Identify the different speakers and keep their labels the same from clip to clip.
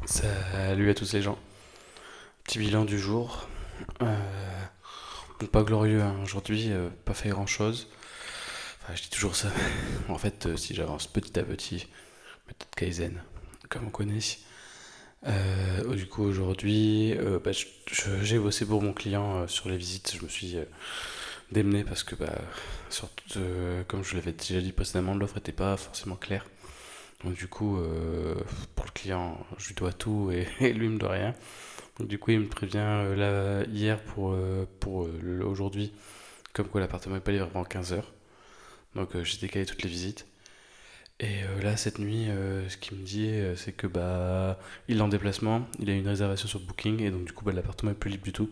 Speaker 1: Salut à tous les gens. Petit bilan du jour. Bon, pas glorieux hein. Aujourd'hui, pas fait grand chose. Enfin, je dis toujours ça. En fait, si j'avance petit à petit, méthode Kaizen, comme on connaît. Du coup, aujourd'hui, j'ai bossé pour mon client sur les visites. Je me suis démené parce que, surtout, comme je l'avais déjà dit précédemment, l'offre n'était pas forcément claire. Donc, du coup, pour le client, je lui dois tout et, et lui me doit rien. Donc, du coup, il me prévient là hier pour aujourd'hui, comme quoi l'appartement n'est pas livré avant 15 heures. Donc, j'ai décalé toutes les visites. Et là, cette nuit, ce qu'il me dit, c'est que il est en déplacement, il a une réservation sur Booking, et donc du coup, l'appartement est plus libre du tout.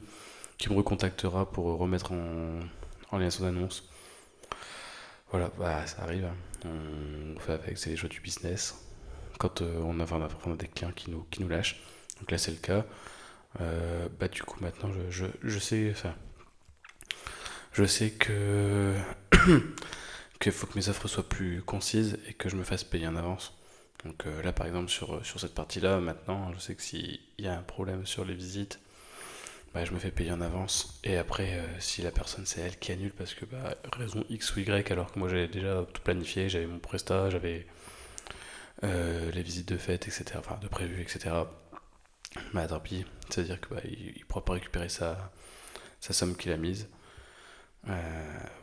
Speaker 1: Qu'il me recontactera pour remettre en lien son annonce. Voilà, ça arrive, hein. On fait avec, c'est les joies du business. Quand on a des clients qui nous lâchent. Donc là, c'est le cas. Du coup, maintenant, je sais, enfin, je sais que qu'il faut que mes offres soient plus concises et que je me fasse payer en avance. Donc là, par exemple, sur cette partie-là, maintenant, je sais que s'il y a un problème sur les visites, je me fais payer en avance. Et après, si la personne, c'est elle qui annule parce que raison X ou Y, alors que moi j'avais déjà tout planifié, j'avais mon prestat, j'avais les visites de fête, etc., enfin de prévu, etc. Tant pis, c'est-à-dire que il pourra pas récupérer sa somme qu'il a mise.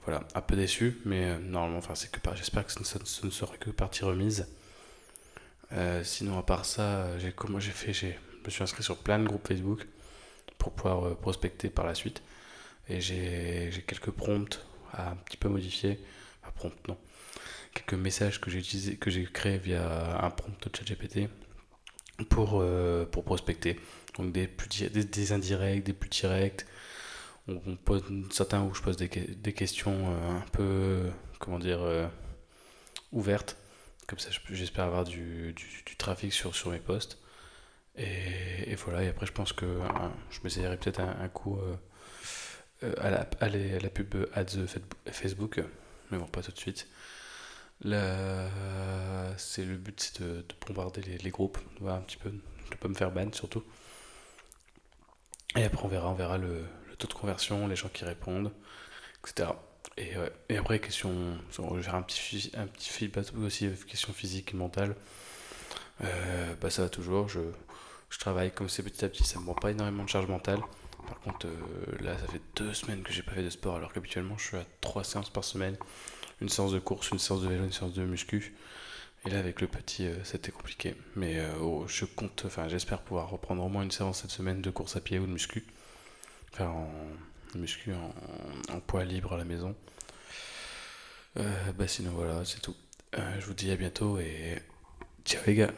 Speaker 1: Voilà, un peu déçu, mais normalement, enfin, j'espère que ce ne sera que partie remise. Sinon, à part ça, comment j'ai fait je me suis inscrit sur plein de groupes Facebook pour pouvoir prospecter par la suite. Et j'ai quelques prompts à un petit peu modifier. Enfin, prompts, non. Quelques messages que j'ai créés via un prompt de ChatGPT pour prospecter. Donc des indirects, des plus directs. On pose certains où je pose des questions un peu, comment dire, ouvertes. Comme ça, j'espère avoir du trafic sur mes posts. Et voilà, et après, je pense que je m'essayerai peut-être un coup à la pub ads Facebook, mais bon, pas tout de suite. Là, le but, c'est de bombarder les groupes, voir un petit peu, de pas me faire ban surtout. Et après, on verra le taux de conversion, les gens qui répondent, etc. Et, ouais. Et après, je vais faire un petit feedback aussi, question physique et mentale. Ça va toujours, je travaille comme c'est petit à petit, ça me prend pas énormément de charge mentale. Par contre, là, ça fait 2 semaines que j'ai pas fait de sport, alors qu'habituellement, je suis à 3 séances par semaine. Une séance de course, une séance de vélo, une séance de muscu. Et là, avec le petit, c'était compliqué. Mais j'espère pouvoir reprendre au moins une séance cette semaine de course à pied ou de muscu. Enfin, en muscu, en poids libre à la maison. Sinon, voilà, c'est tout. Je vous dis à bientôt et ciao les gars.